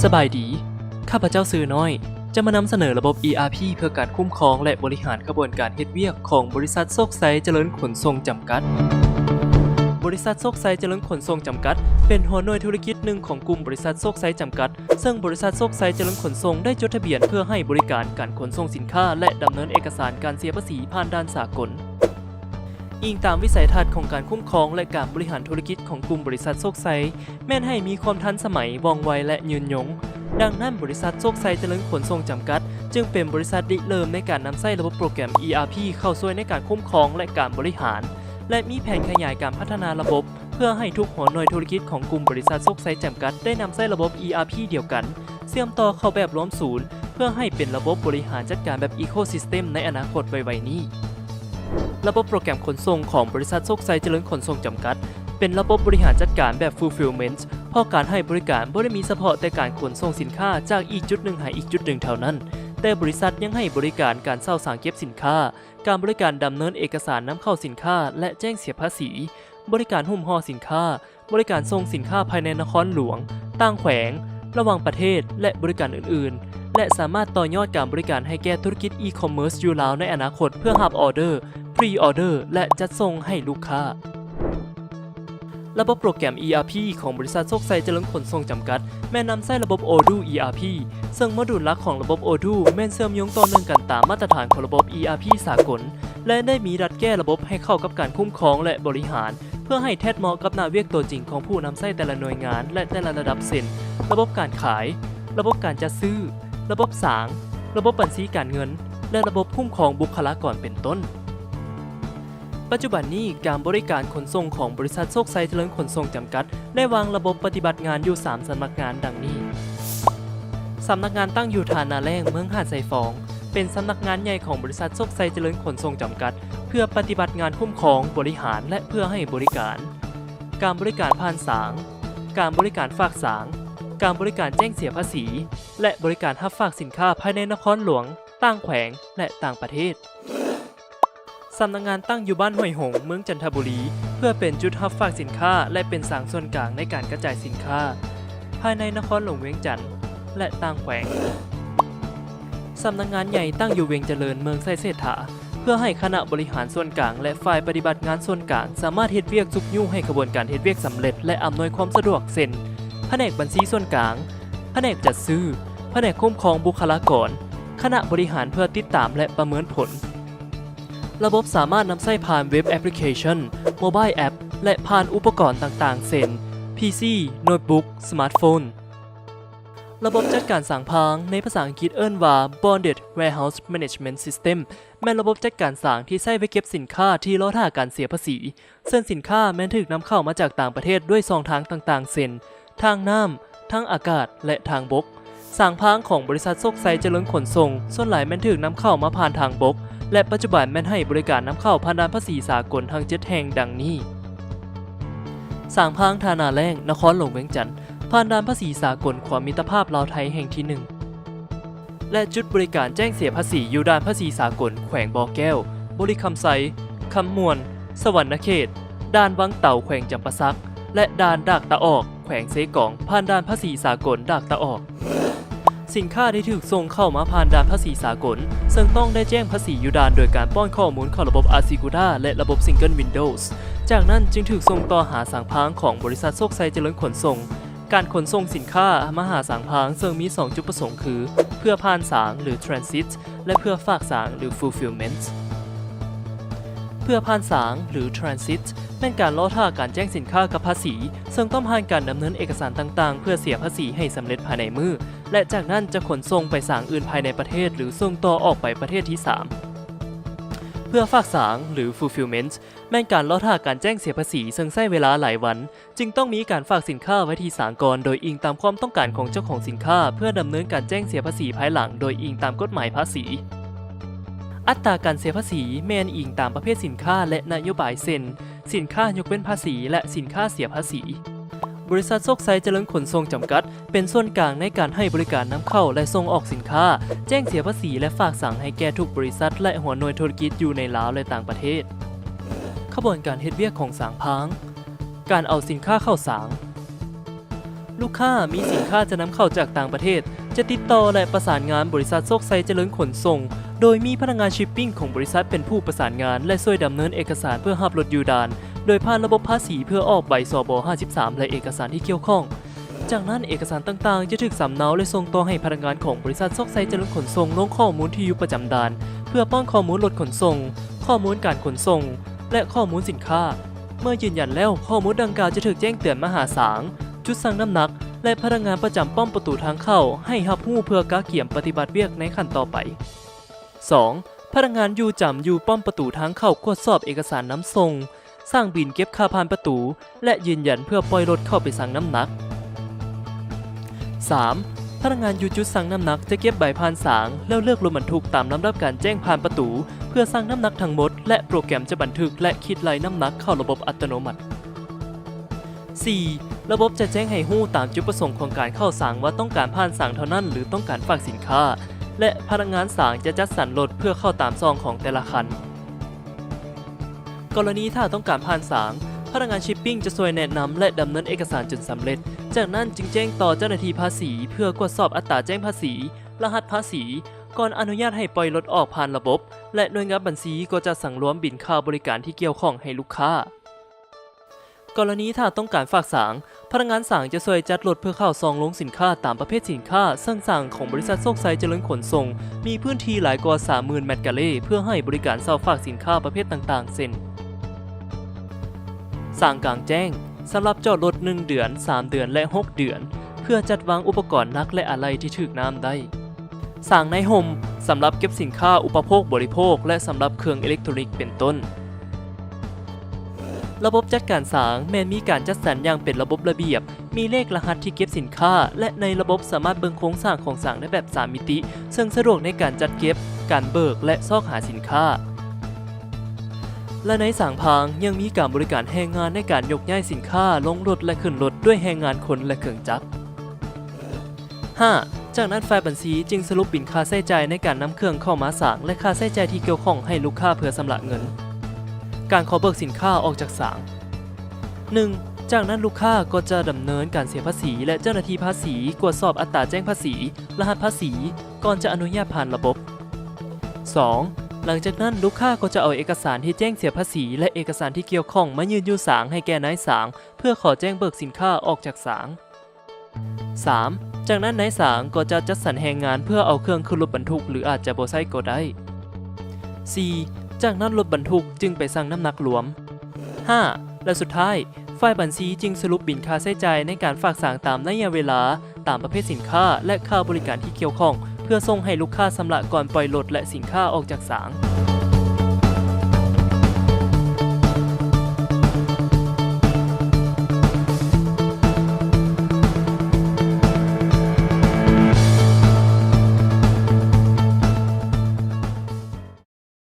สบายดีข้าพเจ้าสื่อน้อยจะมานำเสนอระบบ ERP เพื่อการคุ้มครองและบริหารกระบวนการเฮ็ดเวียกของบริษัทโชคไซเจริญขนส่งจำกัดบริษัทโชคไซเจริญขนส่งจำกัดเป็นหัวหน่วยธุรกิจหนึ่งของกลุ่มบริษัทโชคไซจำกัดซึ่งบริษัทโชคไซเจริญขนส่งได้จดทะเบียนเพื่อให้บริการการขนส่งสินค้าและดำเนินเอกสารการเสียภาษีผ่านด่านสากลอิงตามวิสัยทัศน์ของการคุ้มครองและการบริหารธุรกิจของกลุ่มบริษัทโชคไซแม่นให้มีความทันสมัยว่องไวและยืนยงดังนั้นบริษัทโชคไซเจริญขนส่งจำกัดจึงเป็นบริษัทริเริ่มในการนำใช้ระบบโปรแกรม ERP เข้าช่วยในการคุ้มครองและการบริหารและมีแผนขยายการพัฒนาระบบเพื่อให้ทุกหัวหน่วยธุรกิจของกลุ่มบริษัทโชคไซจำกัดได้นำใช้ระบบ ERP เดียวกันเชื่อมต่อเข้าแบบรวมศูนย์เพื่อให้เป็นระบบบริหารจัดการแบบ Ecosystem ในอนาคตไวๆนี้ระบบโปรแกรมขนส่งของบริษัทโชคไซเจริญขนส่งจำกัดเป็นระบบบริหารจัดการแบบ Fulfillment เพราะการให้บริการบ่ได้มีเฉพาะแต่การขนส่งสินค้าจากอีกจุดหนึ่งหาอีกจุดหนึ่งเท่านั้นแต่บริษัทยังให้บริการการเช่าสางเก็บสินค้าการบริการดำเนินเอกสารนำเข้าสินค้าและแจ้งเสียภาษีบริการหุ้มห่อสินค้าบริการส่งสินค้าภายในนครหลวงต่างแขวงระหว่างประเทศและบริการอื่นๆและสามารถต่อยอดการบริการให้แก่ธุรกิจอีคอมเมิร์ซอยู่แล้วในอนาคตเพื่อรับออเดอร์พรีออเดอร์และจัดส่งให้ลูกค้าระบบโปรแกรม ERP ของบริษัทโชคไซเจริญขนส่งจำกัดแม่นำใช้ระบบ Odoo ERP ซึ่งโมดูลหลักของระบบ Odoo แม่นเชื่อมโยงต่อเนื่องกันตามมาตรฐานของระบบ ERP สากลและได้มีดัดแก้ระบบให้เข้ากับการคุ้มครองและบริหารเพื่อให้แทดเหมาะกับหน้าเวียกตัวจริงของผู้นำใช้แต่ละหน่วยงานและแต่ละระดับเส้นระบบการขายระบบการจัดซื้อระบบสางระบบบัญชีการเงินและระบบคุ้มครองบุคลากรเป็นต้นปัจจุบันนี้การบริการขนส่งของบริษัทโชคไซเจริญขนส่งจำกัดได้วางระบบปฏิบัติงานอยู่3สำนักงานดังนี้สำนักงานตั้งอยู่ฐานนาแรงเมืองหาดไซฟองเป็นสำนักงานใหญ่ของบริษัทโชคไซเจริญขนส่งจำกัดเพื่อปฏิบัติงานคุ้มครองบริหารและเพื่อให้บริการการบริการผ่านสางการบริการฝากสางการบริการแจ้งเสียภาษีและบริการรับฝากสินค้าภายในนครหลวงต่างแขวงและต่างประเทศสำนักงานตั้งอยู่บ้านห้วยหงเมืองจันทบุรีเพื่อเป็นจุดรับฝากสินค้าและเป็นสางส่วนกลางในการกระจายสินค้าภายในนครหลวงเวียงจันทร์และต่างแขวงสำนักงานใหญ่ตั้งอยู่เวียงเจริญเมืองไส้เศรษฐาเพื่อให้คณะบริหารส่วนกลางและฝ่ายปฏิบัติงานส่วนกลางสามารถเฮ็ดเวียกจุกยุ่งให้กระบวนการเฮ็ดเวียกสำเร็จและอำนวยความสะดวกเช่นแผนกบัญชีส่วนกลางแผนกจัดซื้อแผนกคุ้มครองบุคลากรคณะบริหารเพื่อติดตามและประเมินผลระบบสามารถนำใช้ผ่านเว็บแอปพลิเคชันโมบายแอปและผ่านอุปกรณ์ต่างๆเช่น PC โน้ตบุ๊กสมาร์ทโฟนระบบจัดการสางพางในภาษาอังกฤษเอิ้นว่า Bonded Warehouse Management System แม่นระบบจัดการสางที่ใช้ไว้เก็บสินค้าที่รอท่าการเสียภาษีซึ่งสินค้าแม้นถูกนำเข้ามาจากต่างประเทศด้วยช่องทางต่างๆเช่นทางน้ำทางอากาศและทางบกสางพางของบริษัทโชคไซเจริญขนส่งส่วนหลายแม้นถูกนำเข้ามาผ่านทางบกและปัจจุบันแม่นให้บริการนำเข้าผ่านด่านภาษีสากลทั้ง7แห่งดังนี้สางพางทานาแรงนครหลวงเวียงจันทร์ผ่านด่านภาษีสากลความมิตรภาพลาวไทยแห่งที่1และจุดบริการแจ้งเสียภาษีอยู่ด่านภาษีสากลแขวงบ่อแก้วบริคำไซคำมวนสวรรณเขตด่านวังเต่าแขวงจำปาสักและด่านดากตะออกแขวงเซกองผ่านด่านภาษีสากลดากตะออกสินค้าที่ถูกส่งเข้ามาผ่านด่านภาษีสากลซึ่งต้องได้แจ้งภาษีอยู่ด่านโดยการป้อนข้อมูลเข้าระบบ Asiguda และระบบ Single Windows จากนั้นจึงถูกส่งต่อหาสางพางของบริษัทโชคไซเจริญขนส่งการขนส่งสินค้ามาหาสางพางซึ่งมี2จุดประสงค์คือเพื่อผ่านสางหรือ Transit และเพื่อฝากสางหรือ Fulfillment เพื่อผ่านสางหรือ Transit เป็นการล่อท่าการแจ้งสินค้ากับภาษีซึ่งต้องผ่านการดำเนินเอกสารต่างๆเพื่อเสียภาษีให้สำเร็จภายในมือและจากนั้นจะขนส่งไปสางอื่นภายในประเทศหรือส่งต่อออกไปประเทศที่3เพื่อฝากสางหรือ Fulfillment แม่นการล่อท่าการแจ้งเสียภาษีซึ่งใช้เวลาหลายวันจึงต้องมีการฝากสินค้าไว้ที่สหกรณ์โดยอิงตามความต้องการของเจ้าของสินค้าเพื่อดำเนินการแจ้งเสียภาษีภายหลังโดยอิงตามกฎหมายภาษีอัตราการเสียภาษีแม่นอิงตามประเภทสินค้าและนโยบายเช่นสินค้ายกเว้นภาษีและสินค้าเสียภาษีบริษัทโชคไซเจริญขนส่งจำกัดเป็นส่วนกลางในการให้บริการนำเข้าและส่งออกสินค้าแจ้งเสียภาษีและฝากสั่งให้แก่ทุกบริษัทและหัวหน่วยธุรกิจอยู่ในลาวและต่างประเทศขบวนการเฮ็ดเวียกของสางพางการเอาสินค้าเข้าสาง ลูกค้ามีสินค้าจะนำเข้าจากต่างประเทศจะติดต่อและประสานงานบริษัทโชคชัยเจริญขนส่งโดยมีพนักงานชิปปิ้งของบริษัทเป็นผู้ประสานงานและช่วยดำเนินเอกสารเพื่อรับรถยูดานโดยผ่านระบบภาษีเพื่อออกใบสบ53และเอกสารที่เกี่ยวข้องจากนั้นเอกสารต่างๆจะถูกสำเนาและส่งต่อให้พนักงานของบริษัทโชคชัยเจริญขนส่งลงข้อมูลที่อยู่ประจำด่านเพื่อป้อนข้อมูลรถขนส่งข้อมูลการขนส่งและข้อมูลสินค้าเมื่อยืนยันแล้วข้อมูลดังกล่าวจะถูกแจ้งเตือนมาหาศาลจุดชั่งน้ำหนักและพนักงานประจำป้อมประตูทางเข้าให้รับรู้เพื่อกะเกี่ยมปฏิบัติเวียกในขั้นต่อไป 2. พนักงานอยู่ป้อมประตูทางเข้ากวดสอบเอกสารน้ำส่งสร้างบินเก็บค่าผ่านประตูและยืนยันเพื่อปล่อยรถเข้าไปสั่งน้ำหนัก 3. พนักงานอยู่จุดสั่งน้ำหนักจะเก็บใบผ่านสางแล้วเลือกรถบรรทุกตามลำดับการแจ้งผ่านประตูเพื่อสั่งน้ำหนักทั้งหมดและโปรแกรมจะบันทึกและคิดไล่น้ำหนักเข้าระบบอัตโนมัติ 4. ระบบจะแจ้งให้ฮู้ตามจุดประสงค์ของการเข้าสั่งว่าต้องการผ่านสั่งเท่านั้นหรือต้องการฝากสินค้าและพนักงานสั่งจะจัดสรรรถเพื่อเข้าตามซองของแต่ละคันกรณีถ้าต้องการผ่านสั่งพนักงานชิปปิ้งจะช่วยแนะนำและดำเนินเอกสารจนสำเร็จจากนั้นจึงแจ้งต่อเจ้าหน้าที่ภาษีเพื่อกดสอบอัตราแจ้งภาษีรหัสภาษีก่อนอนุญาตให้ปล่อยรถออกผ่านระบบและหน่วยงานบัญชีก็จะสั่งรวมบินค่าบริการที่เกี่ยวข้องให้ลูกค้ากรณีถ้าต้องการฝากสั่งพนักงานสั่งจะช่วยจัดรถเพื่อเข้าซองลงสินค้าตามประเภทสินค้าซึ่งสั่งของบริษัทโชคชัยเจริญขนส่งมีพื้นที่หลายกว่า 30,000 เมตรกะเล่เพื่อให้บริการเช่าฝากสินค้าประเภทต่างๆเช่นสั่งกลางแจ้งสำหรับจอดรถ1 เดือน3 เดือนและ6 เดือนเพื่อจัดวางอุปกรณ์หนักและอะไหล่ที่ถูกน้ำได้สั่งในโฮมสำหรับเก็บสินค้าอุปโภคบริโภคและสำหรับเครื่องอิเล็กทรอนิกส์เป็นต้นระบบจัดการสางแม้นมีการจัดสรรอย่างเป็นระบบระเบียบมีเลขรหัสที่เก็บสินค้าและในระบบสามารถเบิ่งโครงสร้างของสางได้แบบ3 มิติซึ่งสะดวกในการจัดเก็บการเบิกและซอกหาสินค้าและในสางพางยังมีการบริการแรงงานในการยกย้ายสินค้าลงรถและขึ้นรถด้วยแรงงานคนและเครื่องจักร 5. จากนั้นฝ่ายบัญชีจึงสรุปบินค่าใช้จ่ายในการนำเครื่องเข้ามาสางและค่าใช้จ่ายที่เกี่ยวข้องให้ลูกค้าเพื่อชำระเงินการขอเบิกสินค้าออกจากสาง 1. จากนั้นลูกค้าก็จะดำเนินการเสียภาษีและเจ้าหน้าที่ภาษีตรวจสอบอัตราแจ้งภาษีรหัสภาษีก่อนจะอนุญาตผ่านระบบ 2. หลังจากนั้นลูกค้าก็จะเอาเอกสารที่แจ้งเสียภาษีและเอกสารที่เกี่ยวข้องมายื่นอยู่ศาลให้แก่นายศาลเพื่อขอแจ้งเบิกสินค้าออกจากศาล 3. จากนั้นนายศาลก็จะจัดสรรแรงงานเพื่อเอาเครื่องขึ้นรถบรรทุกหรืออาจจะบ่ใช้ก็ได้ 4. จากนั้นรถบรรทุกจึงไปสั่งน้ำหนักรวม 5. และสุดท้ายฝ่ายบัญชีจึงสรุปบินค่าใช้จ่ายในการฝากสั่งตามระยะเวลาตามประเภทสินค้าและค่าบริการที่เกี่ยวข้องเพื่อส่งให้ลูกค้าชำระก่อนปล่อยรถและสินค้าออกจากศาล